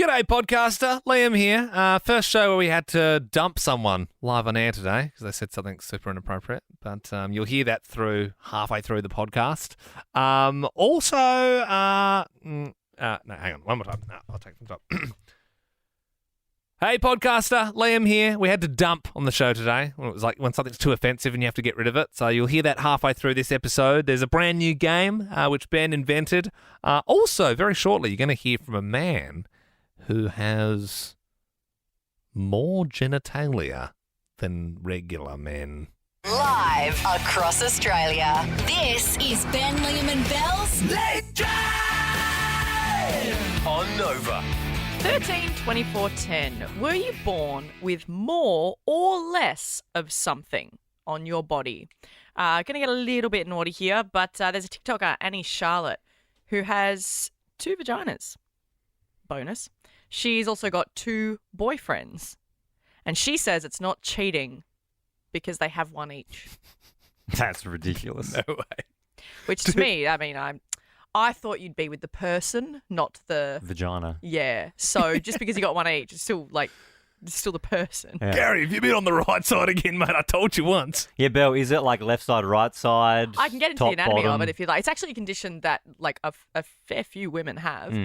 G'day, podcaster. Liam here. First show where we had to dump someone live on air today because they said something super inappropriate. But you'll hear that halfway through the podcast. No, hang on. One more time. No, I'll take from the top. Hey, podcaster. Liam here. We had to dump on the show today. It was like when something's too offensive and you have to get rid of it. So you'll hear that halfway through this episode. There's a brand new game which Ben invented. Also, very shortly, you're going to hear from a man who has more genitalia than regular men. Live across Australia, this is Ben, Liam and Belle's Late Drive on Nova. 13-24-10. Were you born with more or less of something on your body? Going to get a little bit naughty here, but there's a TikToker, Annie Charlotte, who has 2 vaginas. Bonus. She's also got 2 boyfriends. And she says it's not cheating because they have one each. That's ridiculous. No way. Which to me, I mean, I thought you'd be with the person, not the Vagina. Yeah. So just because you got one each, it's still the person. Yeah. Gary, have you been on the right side again, mate? I told you once. Yeah, Belle, is it like left side, right side? I can get into top, the anatomy bottom? of it if you like. It's actually a condition that like a fair few women have.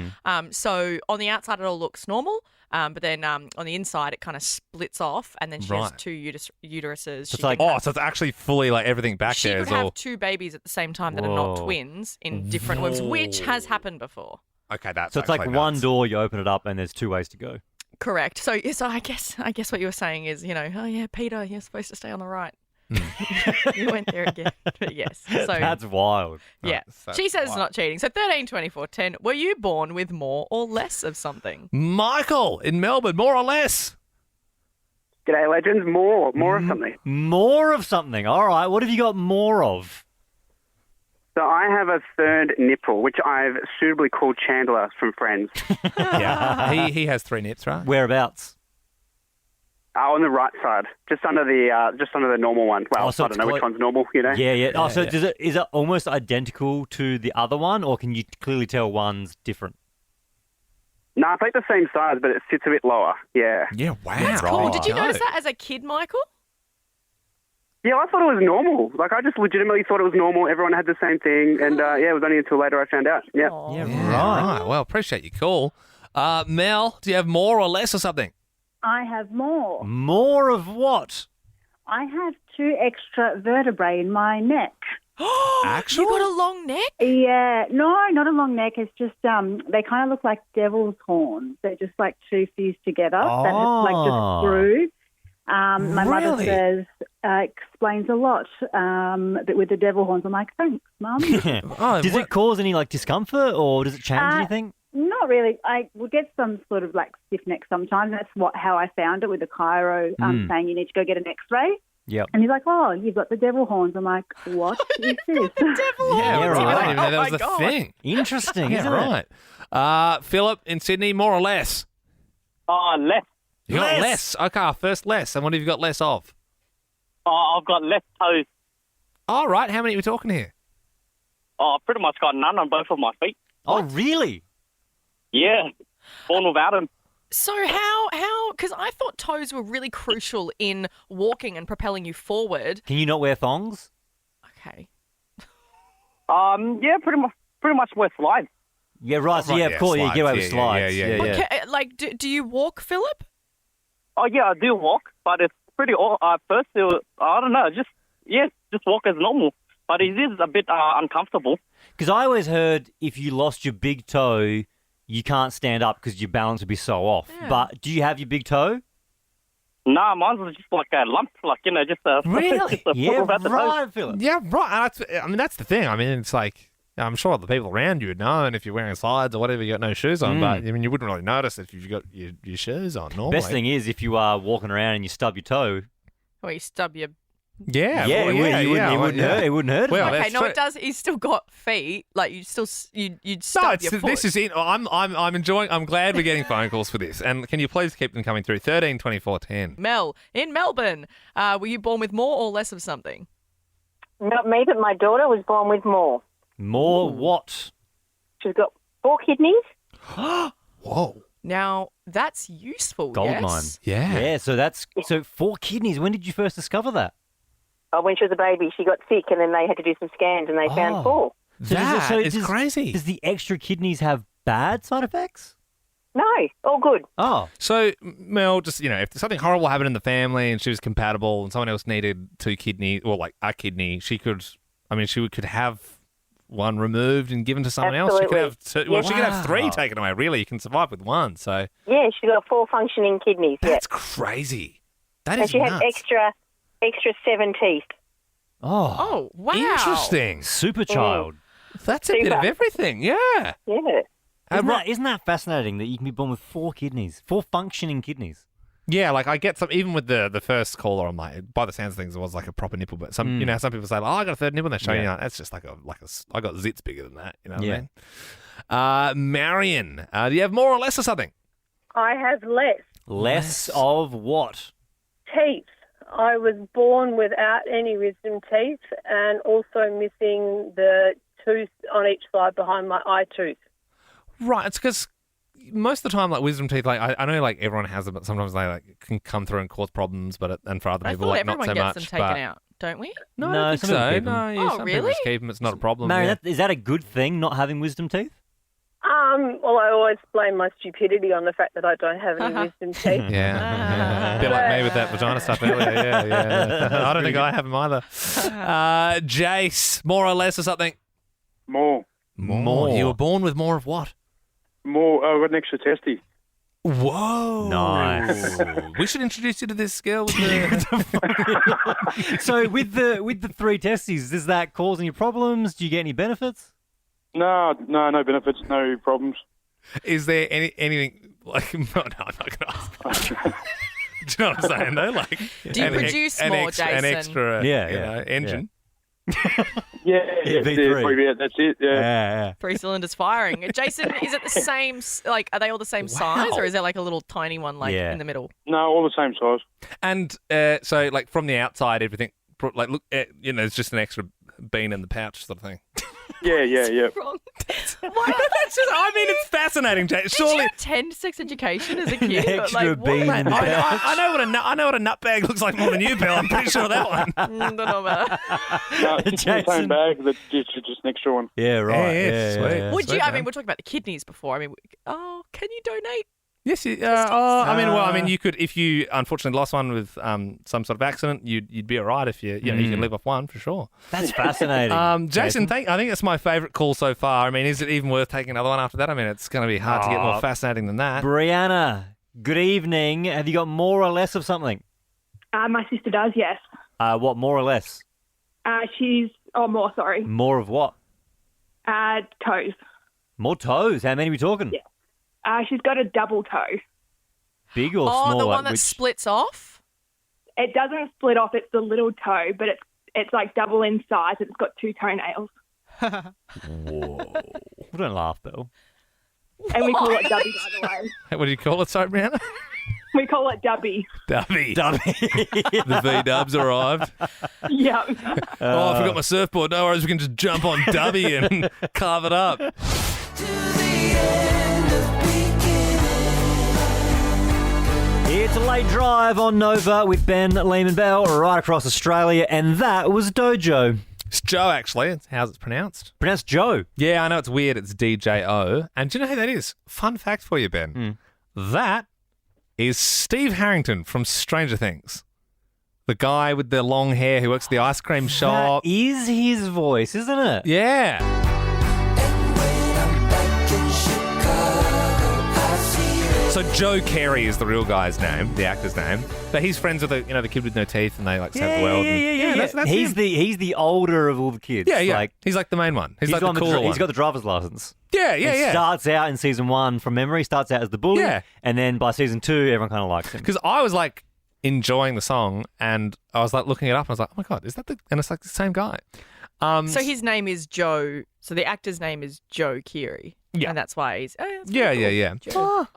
So on the outside it all looks normal, but then on the inside it kind of splits off, and then she has Right. 2 uteruses. It's like- Oh, so it's actually fully like everything back she there could is have all. 2 babies at the same time that are not Whoa. twins in different wombs, which has happened before. Okay, that's So it's like actually one nuts. door, you open it up, and there's 2 ways to go. Correct. So I guess what you were saying is, oh yeah, Peter, you're supposed to stay on the right. You went there again. But yes. So That's wild. yeah. That's She says it's wild. not cheating. So 13-24-10. Were you born with more or less of something? Michael in Melbourne, more or less. G'day, legends. More of something. More of something. All right. What have you got more of? So I have a third nipple, which I've suitably called Chandler from Friends. Yeah, he has 3 nips, right? Whereabouts? On the right side, just under the normal one. Well, Oh, so I don't it's know which one's normal. Yeah, yeah. Oh, so yeah. is it almost identical to the other one, or can you clearly tell one's different? No, it's like the same size, but it sits a bit lower. Yeah. Yeah, wow. That's cool. Right. Did you notice that as a kid, Michael? Yeah, I thought it was normal. Like, I just legitimately thought it was normal. Everyone had the same thing. And, it was only until later I found out. Yeah. Aw. Yeah, Yeah, right. right. Well, appreciate your call. Mel, do you have more or less or something? I have more. More of what? I have 2 extra vertebrae in my neck. Actually? You got a long neck? Yeah, no, not a long neck. It's just they kind of look like devil's horns. They're just like 2 fused together. That has like Oh. just grew. My mother Really? says explains a lot. But with the devil horns, I'm like, thanks, Mum. Oh, Does it cause any like discomfort, or does it change anything? Not really. I will get some sort of like stiff neck sometimes. That's how I found it with the chiro saying you need to go get an X-ray. Yep. And he's like, oh, you've got the devil horns. I'm like, what is this? Devil Yeah, horns. right. right. I didn't even know that Oh was my the God. thing. Interesting, Yeah, isn't it? right. Philip in Sydney, more or less? Oh, less. You got less. Okay, first less. And what have you got less of? Oh, I've got left toes. All right. How many are we talking here? Oh, I've pretty much got none on both of my feet. Oh, really? Yeah. Born without them. So how? Because I thought toes were really crucial in walking and propelling you forward. Can you not wear thongs? Okay. Yeah, pretty much wear slides. Yeah, right. So Right, yeah, yeah, of course, you slides. get away Yeah, with yeah, slides. yeah, yeah. Okay, like, do you walk, Philip? Oh, yeah, I do walk, but it's pretty. First, it was, I don't know, just walk as normal. But it is a bit uncomfortable. Because I always heard if you lost your big toe, you can't stand up because your balance would be so off. Yeah. But do you have your big toe? Nah, mine's just like a lump, like, just a... Really? just a Yeah, about the toes. right, Philip. Yeah, right. That's the thing. I mean, it's like, I'm sure the people around you would know, and if you're wearing slides or whatever, you got no shoes on. But, I mean, you wouldn't really notice if you've got your shoes on normally. Best thing is if you are walking around and you stub your toe. Or you stub your... Yeah, Yeah, well, it wouldn't- it yeah, wouldn't yeah. hurt. It wouldn't hurt. Well, mate. Okay, that's no, true. it does. He's still got feet. Like, you'd No, stub your foot. this is it. I'm enjoying. I'm glad we're getting phone calls for this. And can you please keep them coming through? 13 24 10. Mel, in Melbourne, were you born with more or less of something? Not me, but my daughter was born with more. More what? She's got 4 kidneys, Whoa. Now, that's useful, Gold yes? mine. Yeah. Yeah, so 4 kidneys. When did you first discover that? When she was a baby, she got sick, and then they had to do some scans, and they found 4. That is crazy. Does the extra kidneys have bad side effects? No, all good. Oh. So, Mel, just, if something horrible happened in the family and she was compatible and someone else needed 2 kidneys, or like a kidney, she could have one removed and given to someone else. She could have 2. Well, she could have 3 taken away. Really, you can survive with 1. So Yeah, she got 4 functioning kidneys. that's crazy. That And is she nuts. had extra 7 teeth. Oh, wow. Interesting. Super child. That's a bit of everything. Yeah. Yeah. Isn't that fascinating that you can be born with 4 kidneys, 4 functioning kidneys? Yeah, like I get some, even with the first caller, I'm like, by the sounds of things, it was like a proper nipple, but some, some people say, I got a 3rd nipple, and they're showing you, that's just like I got zits bigger than that, you know what I mean? Marion, do you have more or less or something? I have less Less of what? teeth. I was born without any wisdom teeth and also missing the tooth on each side behind my eye tooth. Right, it's because most of the time, like wisdom teeth, like I know, like everyone has them, but sometimes they like can come through and cause problems. And for other I people, thought like everyone not so gets much. them taken but out, don't we? no, No, I don't think some people so. keep them. No, yeah, Oh, some people really? just keep them. It's not a problem. Marion, is that a good thing, not having wisdom teeth? Well, I always blame my stupidity on the fact that I don't have any wisdom teeth. Yeah. A bit like me with that vagina stuff earlier. Yeah. I don't think I have them either. Jace, more or less or something? More. You were born with more of what? More. I've got an extra testy. Whoa. Nice. We should introduce you to this girl. So with the 3 testes, is that causing you problems? Do you get any benefits? No benefits, no problems. Is there anything like? No, I'm not going to ask. Do you know what I'm saying though? Like, do you produce more, Jason? An extra, engine. Yeah, V3. That's it. Yeah. 3 cylinders firing. Jason, is it the same? Like, are they all the same size, or is there like a little tiny one in the middle? No, all the same size. And so, like from the outside, everything like look, it's just an extra bean in the pouch sort of thing. Yeah. Wrong. That's just, it's fascinating, Jay. Surely, did you attend sex education as a kid? An extra bean in the pouch. I know what a nut bag looks like more than you, Belle. I'm pretty sure that one. Don't know about that. No, it's the same bag, but just an extra one. Yeah, right. Yeah, sweet. Would Sweet, you? I man. mean, we're talking about the kidneys before. I mean, can you donate? Yes, you could, if you unfortunately lost one with some sort of accident, you'd be all right if you can live off one for sure. That's fascinating. Jason, I think that's my favourite call so far. I mean, is it even worth taking another one after that? I mean, it's going to be hard to get more fascinating than that. Brianna, good evening. Have you got more or less of something? My sister does, yes. What, more or less? More, sorry. More of what? Toes. More toes? How many are we talking? Yeah. She's got a double toe. Big or small? Oh, the one that splits off? It doesn't split off. It's the little toe, but it's like double in size. It's got 2 toenails. Whoa. Don't laugh, Belle. And we call it Dubby, by the way. What do you call it, sorry, Brianna? We call it Dubby. Dubby. The V-dubs arrived. Yeah. I forgot my surfboard. No worries, we can just jump on Dubby and carve it up. It's a late drive on Nova with Ben, Liam and Belle right across Australia, and that was Dojo. It's Joe, actually. It's how's it pronounced? Pronounced Joe. Yeah, I know it's weird. It's DJO. And do you know who that is? Fun fact for you, Ben. That is Steve Harrington from Stranger Things. The guy with the long hair who works at the ice cream shop. That is his voice, isn't it? Yeah. So Joe Carey is the real guy's name, the actor's name. But he's friends with the kid with no teeth, and they like save the world. Yeah. That's he's him. he's the older of all the kids. Yeah. Like, he's like the main one. He's like the cooler one. He's got the driver's license. Yeah. Starts out in season 1 from memory. Starts out as the bully. Yeah. And then by season 2, everyone kind of likes him. Because I was like enjoying the song, and I was like looking it up, and I was like, oh my god, is that the? And it's like the same guy. So his name is Joe. So the actor's name is Joe Keery. Yeah. And that's why he's. Yeah. Joe.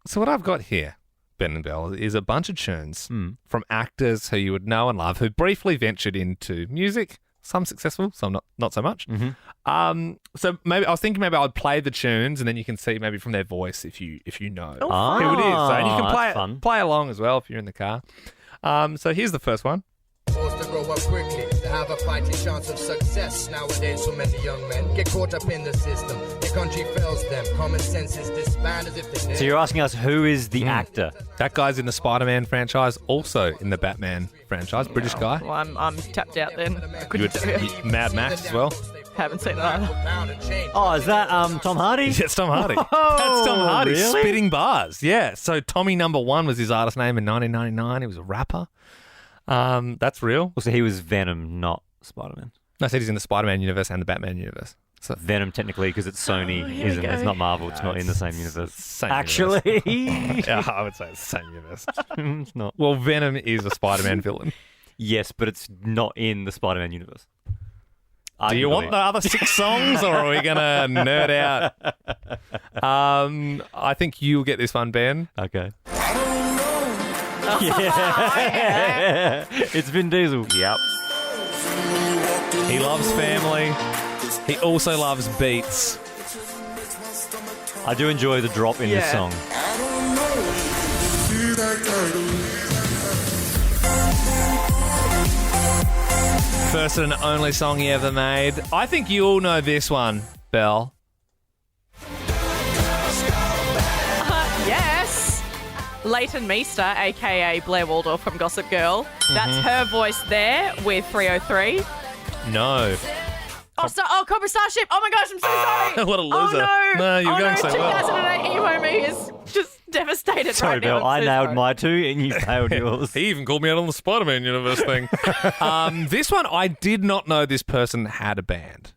So what I've got here, Ben and Belle, is a bunch of tunes from actors who you would know and love who briefly ventured into music Some successful, some not so much. Mm-hmm. So maybe I was thinking maybe I'd play the tunes and then you can see maybe from their voice if you know Oh, who it is. So, and you can that's play along as well if you're in the car. So here's the first one. Supposed to grow up quickly, to have a fighting chance of success. Nowadays, so many young men get caught up in the system. The country fails them. Common sense is disbanded as if they never... So you're asking us who is the actor? That guy's in the Spider-Man franchise, also in the Batman franchise. British guy. Well, I'm tapped out then. I couldn't tell you. Mad Max as well. Haven't seen that. Oh, is that Tom Hardy? Yeah, it's Tom Hardy. Oh, That's Tom Hardy really? spitting bars. Yeah. So Tommy Number One was his artist name in 1999. He was a rapper. That's real. Also, he was Venom, not Spider-Man. No, I said he's in the Spider-Man universe and the Batman universe. So Venom, technically, because it's Sony, here we isn't go. It's not Marvel. It's not in the same universe. same Actually, yeah, I would say it's the same universe. it's not. Well, Venom is a Spider-Man villain. Yes, but it's not in the Spider-Man universe. Do you want the other 6 songs, or are we gonna nerd out? I think you'll get this one, Ben. Okay. Yeah. It's Vin Diesel. Yep. He loves family. He also loves beats. I do enjoy the drop in this song. First and only song he ever made. I think you all know this one, Belle. Yes. Leighton Meester, a.k.a. Blair Waldorf from Gossip Girl. That's her voice there with 303. No. Cobra Starship. Oh, my gosh, I'm so sorry. What a loser. Oh, no. No, you're going so well. 2008 emo me is just devastated Sorry, right now. Bill. I nailed my 2 and you failed yours. He even called me out on the Spider-Man universe thing. This one, I did not know this person had a band.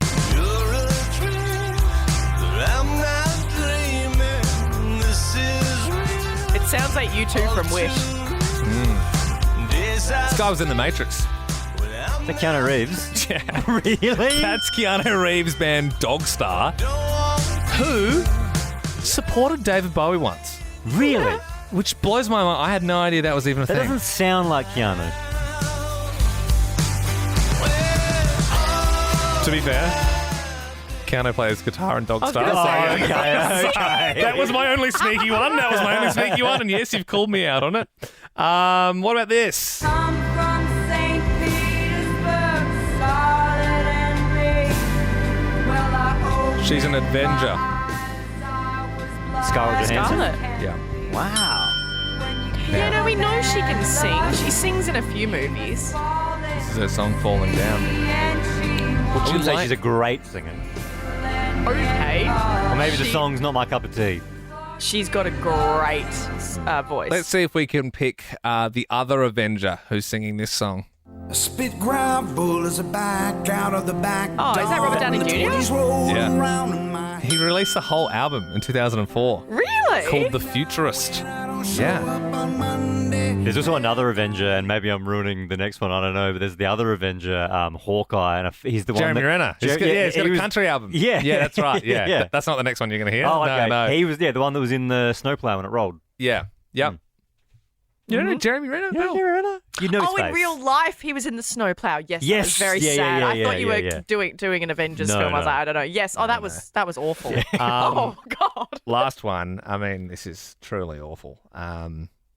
It sounds like you two from Wish. This guy was in The Matrix. The Keanu Reeves. Yeah. Really? That's Keanu Reeves' band Dogstar, who supported David Bowie once. Really? Which blows my mind. I had no idea that was even a That thing. doesn't sound like Keanu. To be fair, Keanu plays guitar in Dogstar. Oh, okay. That was my only sneaky one. And yes, you've called me out on it. What about this? She's an Avenger. Scarlett Johansson. Scarlett. Yeah. Wow. Yeah, no, we know she can sing. She sings in a few movies. This is her song Falling Down. I wouldn't say she's a great singer. Okay. Or maybe the song's not my cup of tea. She's got a great voice. Let's see if we can pick the other Avenger who's singing this song. A spit ground bullets are back out of the back. Oh, is that Robert Downey Jr.? Yeah. He released a whole album in 2004. Really? Called The Futurist. Yeah. There's also another Avenger, and maybe I'm ruining the next one, I don't know, but there's the other Avenger, Hawkeye, and he's the Jeremy one that... Renner. He's got a country album. Yeah. Yeah, that's right. Yeah. Yeah. That's not the next one you're going to hear. Oh, okay. No. He was, the one that was in the snowplow when it rolled. Yeah. Yep. You don't know Jeremy Renner? Yeah, Jeremy Renner. You know his face. In real life, he was in the snowplow. Yes, that was very Yeah, sad. yeah, I thought you were yeah. doing an Avengers No, film. I was no. like, I don't know. Yes. Oh, that was awful. Um, oh God. Last one. I mean, this is truly awful.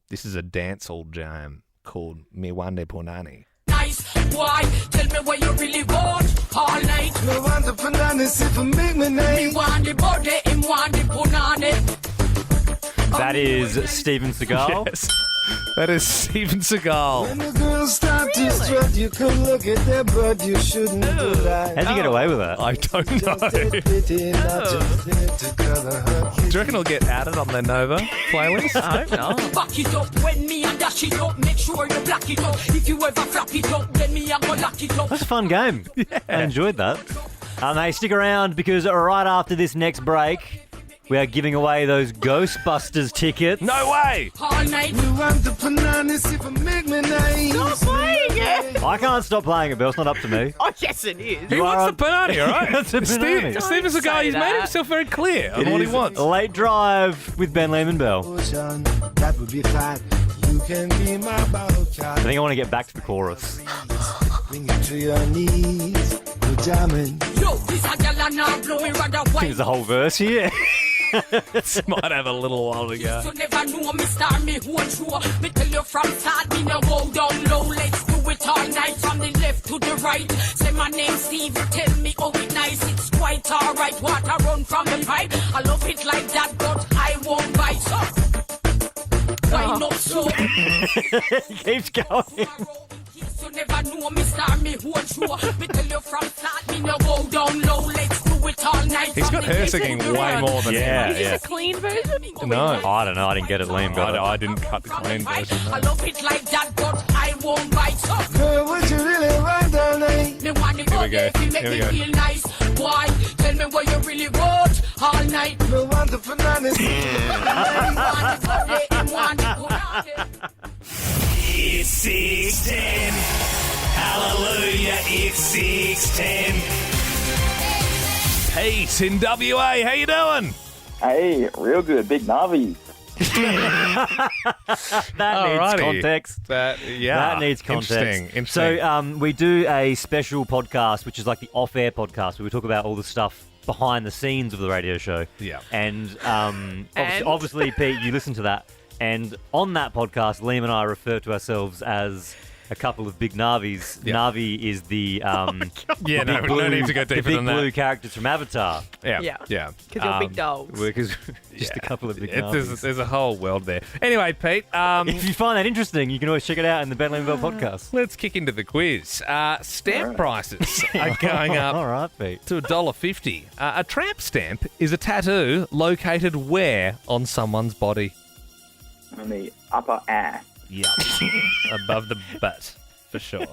This is a dancehall jam called Me Wande Punani. Nice, why? Tell me what you really want all night. Me want the bananas if you make me nice. Me want the body, him want the punani. That is Steven Segal. Yes. That is Steven Segal. When the girls start to strut, you could look at their butt, you shouldn't do that. How'd you get away with that? I don't know. Do you reckon it'll get added on the Nova playlist? I hope not. Back it up when me and dash it up. Make sure you black it up. If you ever flap it up, then me and go lock it up. That's a fun game. Yeah. I enjoyed that. Hey, stick around because right after this next break, we are giving away those Ghostbusters tickets. No way! All night. You want the bananas if you make me nice. Stop playing it. I can't stop playing it, Bill. It's not up to me. Oh, yes, it is. He wants the banana, all right? It's a banana. Steven Segal, say he's made that. himself very clear on It what he is wants. Late Drive with Ben Lehman Bell. That would be fine. You can be my bow I think I want to get back to the chorus. Bring it to your knees. Go diamond. Yo, this a girl and now blowing rather I think white. there's a whole verse here. This might have a little while to go. You never know me star, me hold true. Me tell you from start, me no go down low. Let's do it all night from the left to the right. Say my name Steve, tell me oh it nice. It's quite alright. Water run from the pipe. I love it like that, but I won't bite. So why not so? He keeps going. You never know me star, me hold true. Me tell you from start, me no go down low. Let's do it all night. He's got her singing way more than Yeah, Is yeah. this a clean version? No. I don't know. I didn't get it. Liam got it. I didn't cut the clean version. I love it like that, but I won't bite. So Girl, would you really want all night? me want the Here we go. body, make Here we me go. feel nice. Why? Tell me what you really want all night. No want the bananas. It's 6:10. Hallelujah, it's 6:10. Pete in WA, how you doing? Hey, real good. Big Navi. That needs context. That needs context. Interesting. So we do a special podcast, which is like the off-air podcast, where we talk about all the stuff behind the scenes of the radio show. Yeah. And obviously, Pete, you listen to that. And on that podcast, Liam and I refer to ourselves as a couple of big Navis. Yeah. Navi is the Yeah, no, big blue, no need to go the deeper big than blue that. characters from Avatar. Yeah. Because you're big dogs. Because just a couple of big Navis. There's a whole world there. Anyway, Pete, If you find that interesting, you can always check it out in the Ben Liam Bell podcast. let's kick into the quiz. Stamp prices are going up All right, Pete. to $1.50. A tramp stamp is a tattoo located where on someone's body? On the upper ass. Yeah. Above the butt, for sure.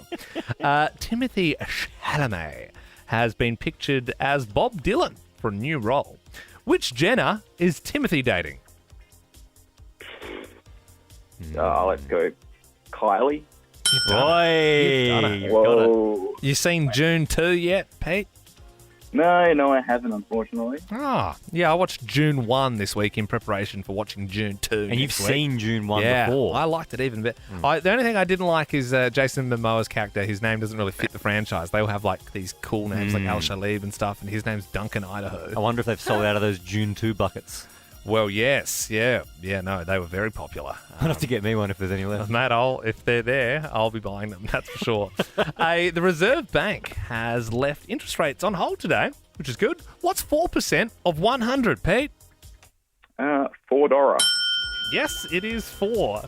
Timothy Chalamet has been pictured as Bob Dylan for a new role. Which Jenner is Timothy dating? Let's go. Kylie. Boy, done it. you've got it. Whoa. You seen June 2 yet, Pete? No, I haven't, unfortunately. Yeah, I watched June 1 this week in preparation for watching June 2 And you've next week. seen June 1 Yeah, before. I liked it even a bit. The only thing I didn't like is Jason Momoa's character. His name doesn't really fit the franchise. They all have like these cool names like Al Shalib and stuff, and his name's Duncan Idaho. I wonder if they've sold out of those June 2 buckets. Well, yes, yeah, no, they were very popular. I'll have to get me one if there's any left. Mate, if they're there, I'll be buying them, that's for sure. The Reserve Bank has left interest rates on hold today, which is good. What's 4% of 100, Pete? $4. Yes, it is 4.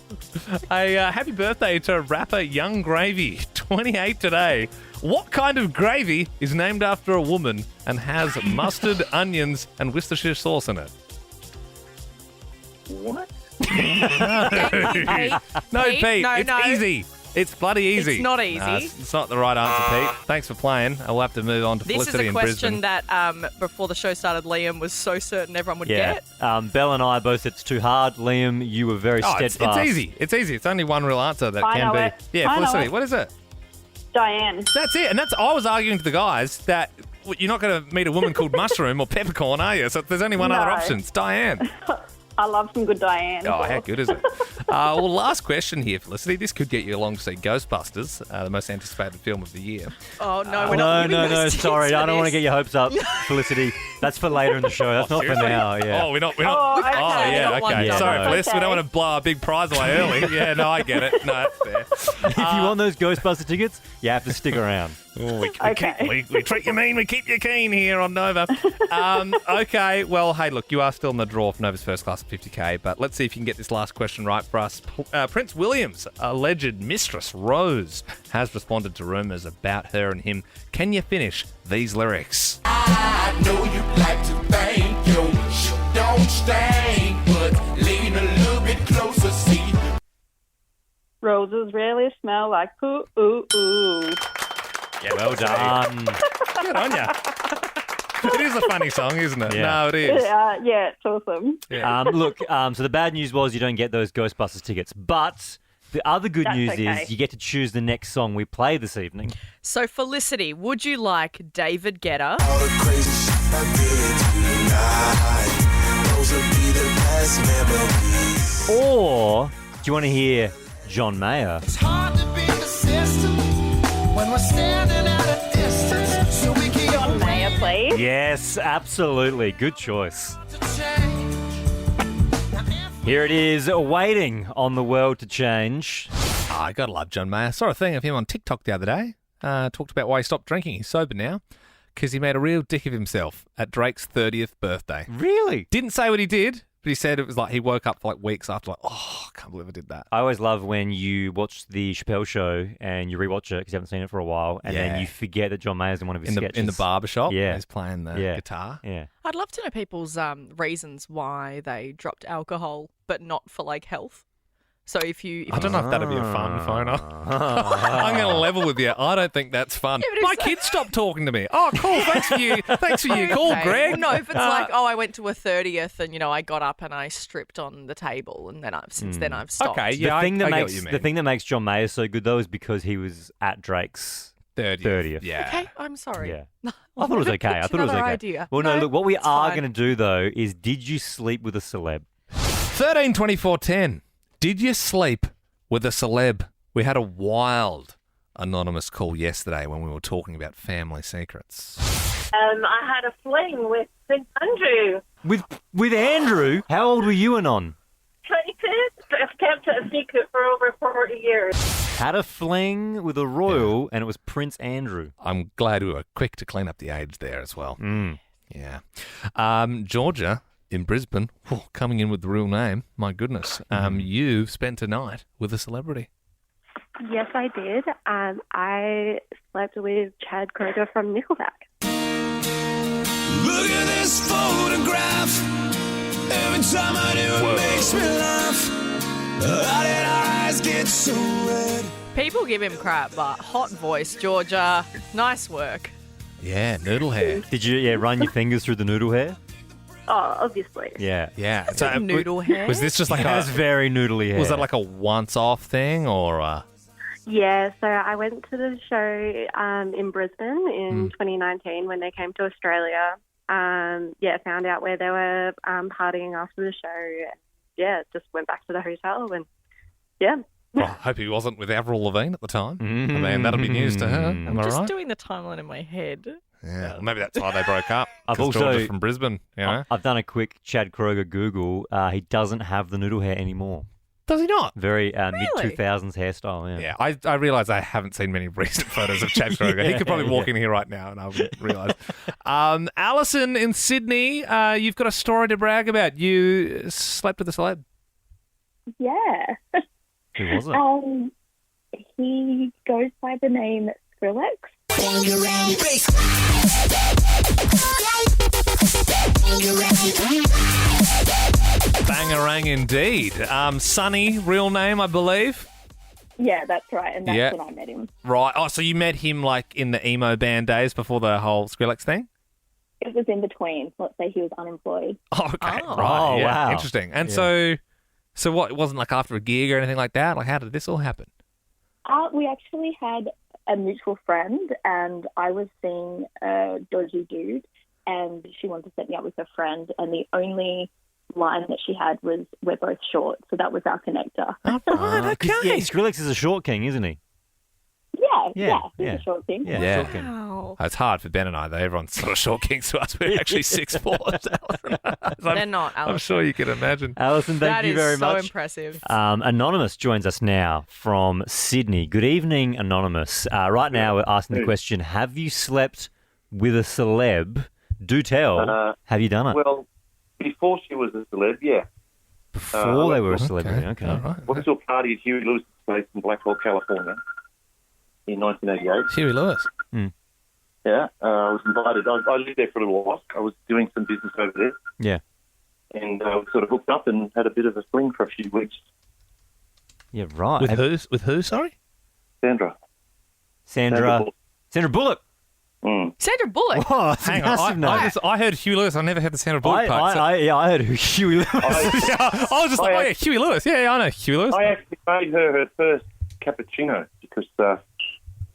A happy birthday to rapper Young Gravy, 28 today. What kind of gravy is named after a woman and has mustard, onions, and Worcestershire sauce in it? What? No, Pete, it's easy. It's bloody easy. It's not easy. No, it's not the right answer, Pete. Thanks for playing. I'll have to move on to This is Felicity a in question Brisbane. that before the show started, Liam was so certain everyone would get. Belle and I both said it's too hard. Liam, you were very steadfast. It's easy. It's easy. It's only one real answer that I can know be. it. Yeah, I know Felicity, it. what is it? Diane. That's it. And I was arguing to the guys that you're not going to meet a woman called Mushroom or Peppercorn, are you? So there's only one other No. option. It's Diane. I love some good Diane. Oh, how good is it? Well, last question here, Felicity. This could get you along to see Ghostbusters, the most anticipated film of the year. Oh, no, we're not giving those tips sorry. for I don't want to this. get your hopes up, Felicity. That's for later in the show. That's not for seriously? now. Yeah. Oh, we're not. Oh, okay. Oh, yeah, Not one okay. double. Sorry, Yeah, Feliz. We okay. don't want to blow our big prize away early. Yeah, no, I get it. No, that's fair. If you want those Ghostbuster tickets, you have to stick around. Oh, we Okay. treat you mean, we keep you keen here on Nova. Okay, well, hey, look, you are still in the draw for Nova's first class of 50K, but let's see if you can get this last question right for us. Prince William's alleged mistress, Rose, has responded to rumours about her and him. Can you finish these lyrics? I know you like to thank your shit don't stink, but lean a little bit closer, see. Roses really smell like poo, ooh, ooh. Yeah, well done. Good on ya. It is a funny song, isn't it? Yeah. No, it is. Yeah, it's awesome. Yeah. Look, so the bad news was you don't get those Ghostbusters tickets, but the other good That's news okay. is you get to choose the next song we play this evening. So, Felicity, would you like David Guetta? All the crazy shit I did tonight. Those will be the best memories. Or do you want to hear John Mayer? It's hard to be the system when we're standing at a distance. So we keep John Mayer, please. Yes, absolutely. Good choice. Here it is, waiting on the world to change. Oh, I gotta love John Mayer. I saw a thing of him on TikTok the other day. Talked about why he stopped drinking. He's sober now because he made a real dick of himself at Drake's 30th birthday. Really? Didn't say what he did, but he said it was like he woke up for like weeks after, like, oh, I can't believe I did that. I always love when you watch the Chappelle Show and you rewatch it because you haven't seen it for a while, and then you forget that John Mayer's in one of his sketches. In the barbershop, yeah, he's playing the guitar. Yeah. I'd love to know people's reasons why they dropped alcohol, but not for like health. So if you I don't know if that'd be a fun phoner. I'm going to level with you. I don't think that's fun. Yeah, My kids stopped talking to me. Oh, cool. Thanks for you. Thanks for your call, Okay. Greg. Well, no, if it's like, I went to a 30th and, I got up and I stripped on the table and then since then I've stopped. Okay, The thing the thing that makes John Mayer so good though is because he was at Drake's 30th. Yeah. Okay, I'm sorry. Yeah. I thought it was okay. I thought it was okay. Idea. Well, no, look, what we are fine. going to do though is, did you sleep with a celeb? 13-24-10. Did you sleep with a celeb? We had a wild anonymous call yesterday when we were talking about family secrets. I had a fling with Prince Andrew. With Andrew? How old were you, Anon? 22. I've kept it a secret for over 40 years. Had a fling with a royal, and it was Prince Andrew. I'm glad we were quick to clean up the age there as well. Yeah. Georgia in Brisbane, coming in with the real name. My goodness. You've spent a night with a celebrity. Yes, I did. I slept with Chad Kroger from Nickelback. Look at this photograph. Every time I do it makes me laugh. How did our eyes get so red? People give him crap, but hot voice, Georgia. Nice work. Yeah, noodle hair. Did you run your fingers through the noodle hair? Oh, obviously. Yeah. Yeah. Noodle hair? Was this just like That's very noodly hair. Was that like a once-off thing or? Yeah, so I went to the show in Brisbane in 2019 when they came to Australia. Found out where they were partying after the show. Just went back to the hotel and, Well, I hope he wasn't with Avril Lavigne at the time. I mean, that'll be news to her. Am I Just right? doing the timeline in my head. Yeah, well, maybe that's why they broke up. I've 'cause also Georgia's from Brisbane, I've done a quick Chad Kroger Google. He doesn't have the noodle hair anymore. Does he not? Very Really? mid-2000s hairstyle, yeah. Yeah, I realise I haven't seen many recent photos of Chad Kroger. He could probably walk in here right now and I would realise. Alison in Sydney, you've got a story to brag about. You slept with a celeb. Yeah. Who was it? He goes by the name Skrillex. Bangarang indeed. Sunny, real name, I believe. Yeah, that's right, and that's Yeah. when I met him. Right. Oh, so you met him like in the emo band days before the whole Skrillex thing? It was in between. Let's say he was unemployed. Oh, okay. Oh. Right. Oh, yeah. wow. Interesting. And Yeah. so what? It wasn't like after a gig or anything like that? Like, how did this all happen? We actually had a mutual friend, and I was seeing a dodgy dude, and she wanted to set me up with her friend, and the only line that she had was, "We're both short," so that was our connector. Oh, right. 'Cause, Okay. yeah, Skrillex is a short king, isn't he? Yeah, he's yeah. a short thing. Yeah, Yeah. short king. Wow. It's hard for Ben and I, though. Everyone's sort of short kings to us. We're actually 6'4". They're not, I'm Alison. sure you can imagine. Alison, thank That you is very so much. impressive. Anonymous joins us now from Sydney. Good evening, Anonymous. Right now we're asking the question, have you slept with a celeb? Do tell. Have you done it? Well, before she was a celeb, yeah. Before they were a celebrity, okay. All right. Went to a party at Huey Lewis' place in Blackwell, California in 1988. Huey Lewis. Yeah, I was invited. I lived there for a little while. I was doing some business over there. Yeah. And we sort of hooked up and had a bit of a fling for a few weeks. Yeah, right. With who, sorry? Sandra. Sandra Bullock. Sandra Bullock? Whoa, that's a Hang on. massive name. I heard Huey Lewis. I never heard the Sandra Bullock part. so- I heard Huey Lewis. I was just like, oh yeah, Huey Lewis. Yeah, I know Huey Lewis. I actually made her first cappuccino because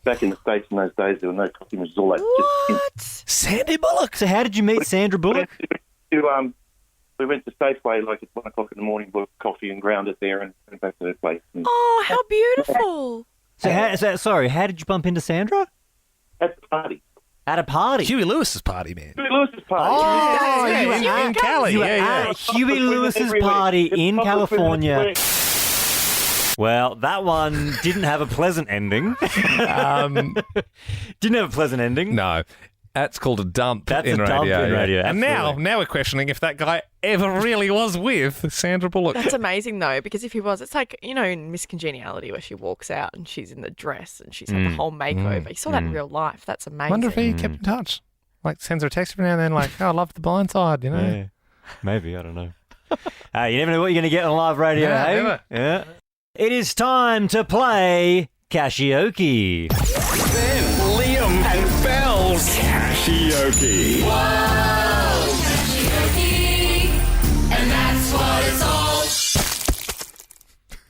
back in the States in those days, there were no coffee machines. All that. What? Sandy Bullock. So how did you meet Sandra Bullock? We went to Safeway like at 1 o'clock in the morning, bought coffee and ground it there and went back to her place. And Oh, how beautiful. Sorry, how did you bump into Sandra? At the party. At a party? Huey Lewis's party, man. Huey Lewis's party. Oh, yeah, you were in Cali. You were Yeah. at Huey Lewis's party in California. Well, that one didn't have a pleasant ending. Didn't have a pleasant ending. No. That's called a dump That's in a radio. dump in yeah. radio, And absolutely. now we're questioning if that guy ever really was with Sandra Bullock. That's amazing, though, because if he was, it's like, you know, in Miss Congeniality where she walks out and she's in the dress and she's had the whole makeover. You saw that in real life. That's amazing. I wonder if he kept in touch. Like, sends her a text every now and then, like, oh, I love The Blind Side, you know? Yeah. Maybe, I don't know. You never know what you're going to get on live radio, Yeah, hey? never. Yeah. It is time to play Casheoke. Ben, Liam, and Belle's Casheoke. Whoa, Casheoke, and that's what it's all.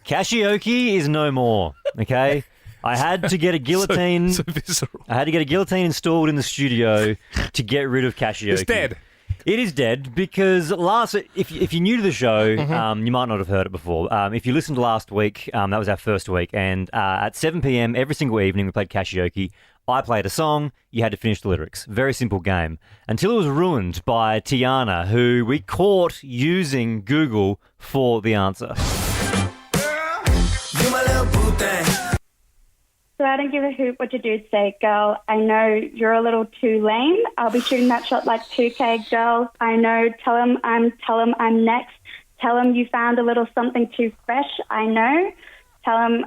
Casheoke is no more, okay? I had to get a guillotine. So visceral. I had to get a guillotine installed in the studio to get rid of Casheoke. It's dead. It is dead because if you're new to the show, you might not have heard it before. If you listened last week, that was our first week, and at 7 p.m. every single evening we played Casheoke. I played a song, you had to finish the lyrics. Very simple game. Until it was ruined by Tiana, who we caught using Google for the answer. You my little boo thing. So I don't give a hoot what you do say, girl. I know you're a little too lame. I'll be shooting that shot like 2K, girl. I know. Tell him I'm next. Tell him you found a little something too fresh. I know. Tell him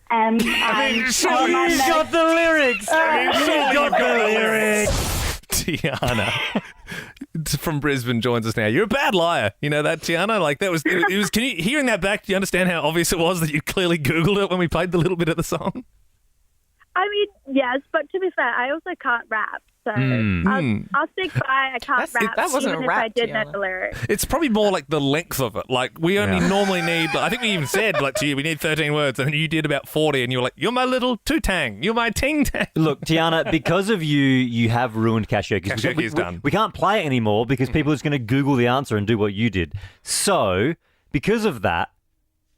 I'm She's got the lyrics. She's got the lyrics. Tiana from Brisbane joins us now. You're a bad liar. You know that, Tiana? Like, that was, it was, can you, hearing that back, do you understand how obvious it was that you clearly Googled it when we played the little bit of the song? I mean, yes, but to be fair, I also can't rap. So I'll stick by I can't rap, that wasn't even a rap, if I did know Tiana. the lyrics. It's probably more like the length of it. Like, we only normally need, I think we even said, like, to you, we need 13 words, and you did about 40, and you were like, you're my little tootang. You're my ting-tang. Look, Tiana, because of you have ruined Casheoke. Casheoke's done. We can't play it anymore because people are just going to Google the answer and do what you did. So, because of that,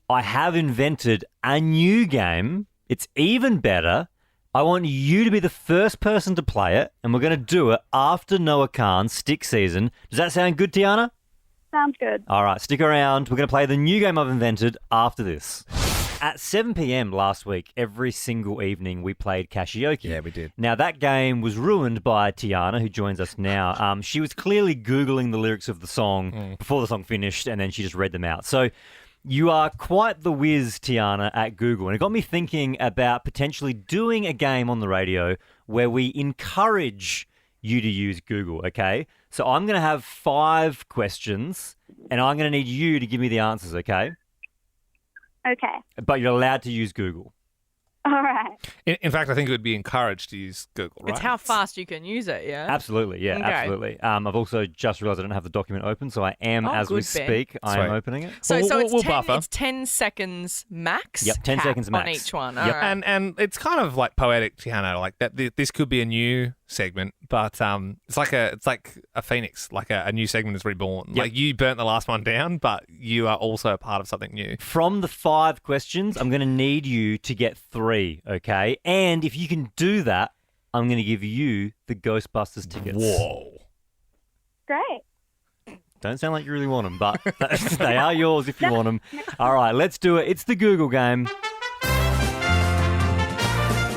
I have invented a new game. It's even better. I want you to be the first person to play it, and we're going to do it after Noah Khan's stick season. Does that sound good, Tiana? Sounds good. All right, stick around. We're going to play the new game I've invented after this. At 7 p.m. last week, every single evening, we played Casheoke. Yeah, we did. Now, that game was ruined by Tiana, who joins us now. She was clearly Googling the lyrics of the song before the song finished, and then she just read them out. So you are quite the whiz, Tiana, at Google. And it got me thinking about potentially doing a game on the radio where we encourage you to use Google, okay? So I'm going to have 5 questions, and I'm going to need you to give me the answers, okay? Okay. But you're allowed to use Google. All right. In fact, I think it would be encouraged to use Google, right? It's how fast you can use it, yeah? Absolutely, yeah, Okay. absolutely. I've also just realised I don't have the document open, so I am, as we good, Ben. speak, I am Sweet. opening it. So, We'll- so it's, we'll 10, buffer. it's 10 seconds max. Yep, 10 cap seconds on max. each one. Yep. All right. And it's kind of like poetic, Tiana, like that. This could be a new segment, but it's like a phoenix, like a new segment is reborn. Yep. Like, you burnt the last one down, but you are also a part of something new. From the 5 questions, I'm going to need you to get 3, okay? And if you can do that, I'm going to give you the Ghostbusters tickets. Whoa. Great. Don't sound like you really want them, but they are yours if you want them. All right, let's do it. It's the Google game.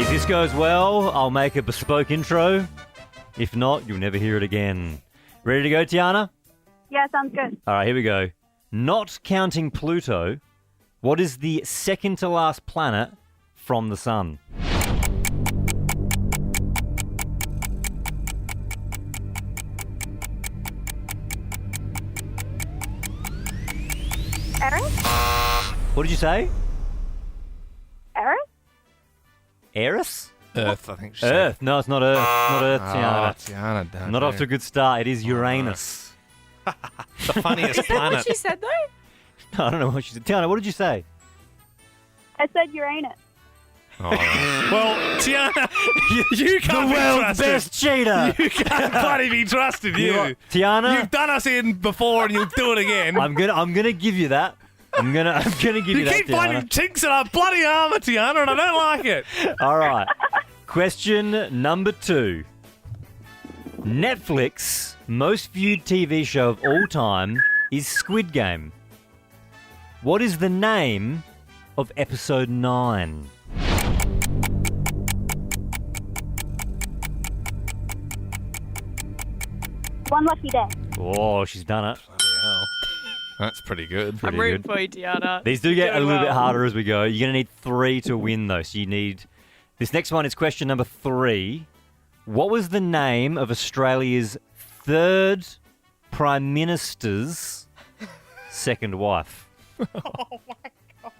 If this goes well, I'll make a bespoke intro. If not, you'll never hear it again. Ready to go, Tiana? Yeah, sounds good. All right, here we go. Not counting Pluto, what is the second to last planet from the sun? Eris? What did you say? Eris? Eris? Earth, I think she said. Earth. No, it's not Earth. Not Earth, Tiana. Tiana, don't Not do off to a good start. It is Uranus. The funniest Is that what planet. she said, though? I don't know what she said. Tiana, what did you say? I said Uranus. Oh, well, Tiana, you can't The be world's trusted. best cheater. You can't bloody be trusted, you. Tiana, You've done us in before and you'll do it again. I'm gonna give you that. I'm gonna give you that, keep Tiana. finding chinks in our bloody armour, Tiana, and I don't like it. All right. Question number 2. Netflix most viewed TV show of all time is Squid Game. What is the name of episode 9? One Lucky Day. Oh, she's done it. That's pretty good. I'm rooting for you, Tiana. These do get a Doing little bit well. harder as we go. You're going to need 3 to win, though. So you need... This next one is question number 3. What was the name of Australia's 3rd Prime Minister's second wife? Oh, my God.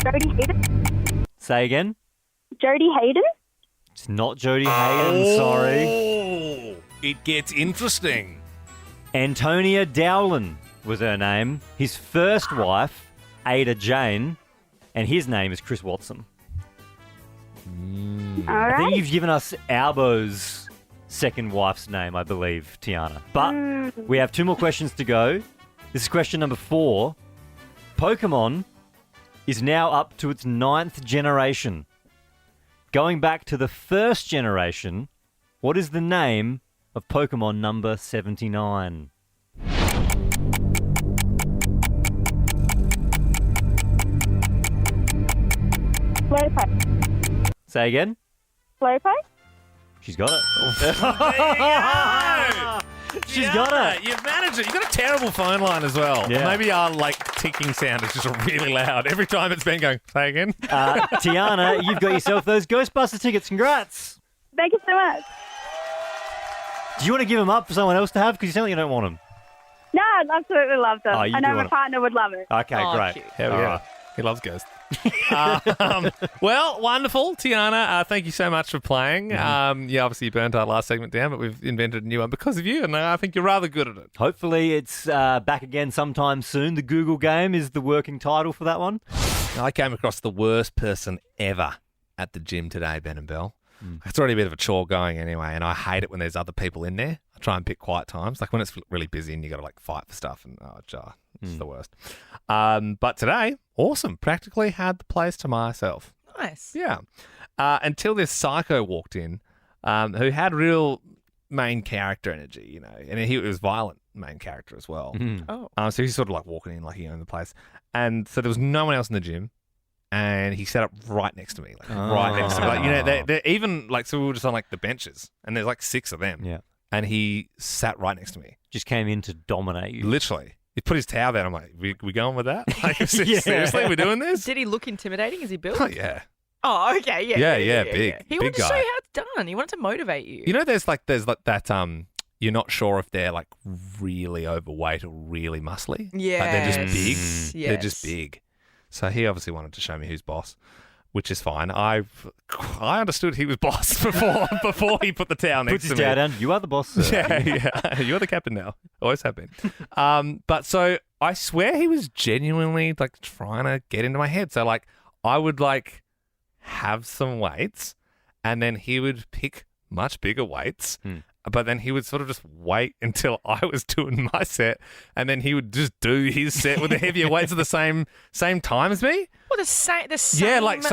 Jodie Hayden. Say again? Jodie Hayden. It's not Jodie Hayden, sorry. Oh, it gets interesting. Antonia Dowling was her name. His first wife, Ada Jane, and his name is Chris Watson. All I right. think you've given us Albo's second wife's name, I believe, Tiana. But we have 2 more questions to go. This is question number 4. Pokemon is now up to its 9th generation. Going back to the first generation, what is the name of Pokemon number 79? Slowpoke. Say again? Slowpoke. She's got it. She's Yeah, got it. You've managed it. You've got a terrible phone line as well. Yeah. Maybe our ticking sound is just really loud every time it's been going. Say again. Tiana, you've got yourself those Ghostbuster tickets. Congrats. Thank you so much. Do you want to give them up for someone else to have? Because you sound like you don't want them. No, I'd absolutely love them. Oh, you I do know my want it. partner would love it. Okay, Oh, great. cute. Hell All yeah. right. He loves ghosts. Well, wonderful, Tiana. Thank you so much for playing. Yeah, obviously you burnt our last segment down, but we've invented a new one because of you, and I think you're rather good at it. Hopefully it's back again sometime soon. The Google game is the working title for that one. I came across the worst person ever at the gym today, Ben and Belle. It's already a bit of a chore going anyway, and I hate it when there's other people in there. I try and pick quiet times, like when it's really busy and you got to fight for stuff, and it's the worst. But today, awesome. Practically had the place to myself. Nice. Yeah. Until this psycho walked in, who had real main character energy, and he was violent main character as well. Oh. So he's sort of walking in like he owned the place, and so there was no one else in the gym. And he sat up right next to me, right next to me. They're even so we were just on the benches, and there's 6 of them. Yeah. And he sat right next to me. Just came in to dominate you. Literally. He put his towel down. I'm like, we going with that? Yeah. Seriously, we're doing this? Did he look intimidating? Is he built? Oh, yeah. Oh, okay. Yeah. Yeah, big. He big wanted to guy. show you how it's done. He wanted to motivate you. There's that you're not sure if they're really overweight or really muscly. Yeah. They're just big. Yes. They're just big. So he obviously wanted to show me who's boss, which is fine. I understood he was boss before he put the towel next Puts his to me. towel down. You are the boss, sir. Yeah. You're the captain now. Always have been. But so I swear he was genuinely trying to get into my head. So I would have some weights, and then he would pick much bigger weights. But then he would sort of just wait until I was doing my set, and then he would just do his set with the heavier weights at the same time as me. Well, the same. Yeah, moves.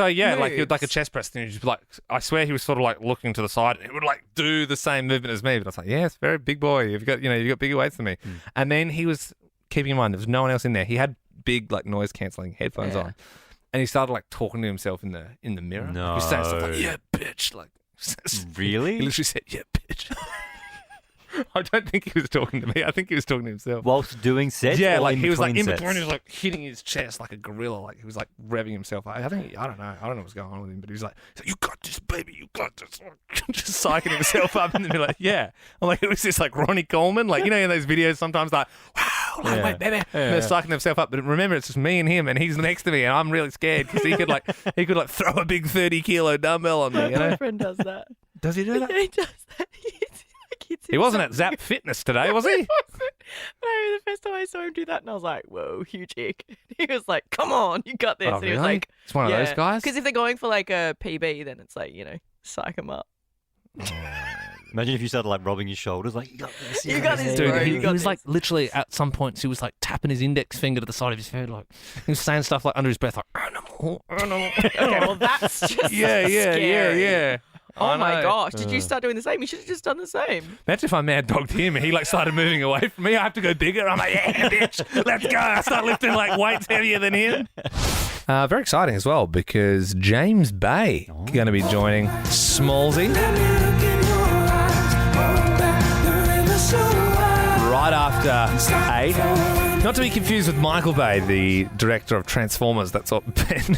a chest press thing. Just I swear he was sort of looking to the side, and he would do the same movement as me. But I was like, yeah, it's very big boy. You've got bigger weights than me. And then he was keeping in mind there was no one else in there. He had big noise cancelling headphones on, and he started talking to himself in the mirror. No. He was saying stuff yeah, bitch. Really? He literally said, yeah, bitch. I don't think he was talking to me. I think he was talking to himself. Whilst doing sets? Yeah, or he was in sets? between. He was hitting his chest like a gorilla. He was revving himself. I don't know what's going on with him. But he was you got this, baby. You got this. Just psyching himself up, and then be yeah. I'm it was this Ronnie Coleman, in those videos sometimes wow, wait, baby. And they're psyching themselves up. But remember, it's just me and him, and he's next to me, and I'm really scared because he could throw a big 30-kilo dumbbell on me. My friend does that. Does he do that? Yeah, he does that. He wasn't at Zap Fitness today, was he? No, the first time I saw him do that, and I was like, whoa, huge ick. He was like, come on, you got this. Oh, And he was really? like, It's one of those guys? Because if they're going for a PB, then it's psych him up. Imagine if you started like rubbing his shoulders, like, you got this. You got this, Dude, bro. he You got was this. like literally at some points he was like tapping his index finger to the side of his head, like he was saying stuff like under his breath, like animal. Okay, well, that's just yeah. Oh I my know. gosh! Did you start doing the same? You should have just done the same. Imagine if I mad dogged him and he like started moving away from me. I have to go bigger. I'm like, yeah, bitch, let's go. I start lifting like weights heavier than him. Very exciting as well because James Bay going to be joining Smallzy right after 8. Not to be confused with Michael Bay, the director of Transformers. That's what Ben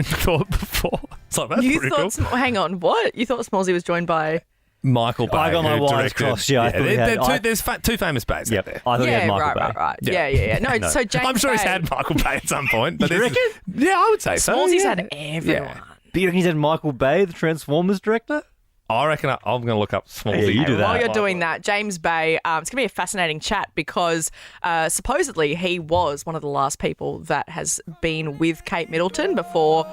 thought before. So that's You pretty thought? cool. Hang on, what? You thought Smallzy was joined by? Michael Bay. I got my who wires directed- crossed, yeah. I thought he had- there's two famous Bays out there. I thought he had Yeah, Michael right, Bay. right. Yeah. No, so James I'm sure he's Bay- had Michael Bay at some point. But You this- reckon? Yeah, I would say so. Smallzy's yeah. had everyone. Yeah. But you reckon he's had Michael Bay, the Transformers director? I reckon I'm going to look up Smallzy. Yeah, you do that. While you're doing that, James Bay, it's going to be a fascinating chat because supposedly he was one of the last people that has been with Kate Middleton before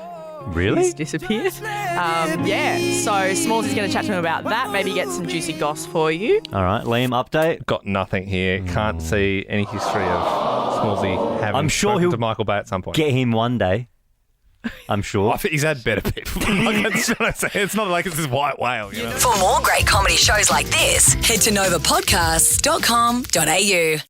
Really? he's disappeared. Yeah, so Smallzy's going to chat to him about that, maybe get some juicy goss for you. All right, Liam, update. Got nothing here. Can't see any history of Smallzy having I'm sure spoken he'll to Michael Bay at some point. Get him one day. I'm sure. I think he's had better people. It's not like it's this white whale, you know. For more great comedy shows like this, head to novapodcasts.com.au.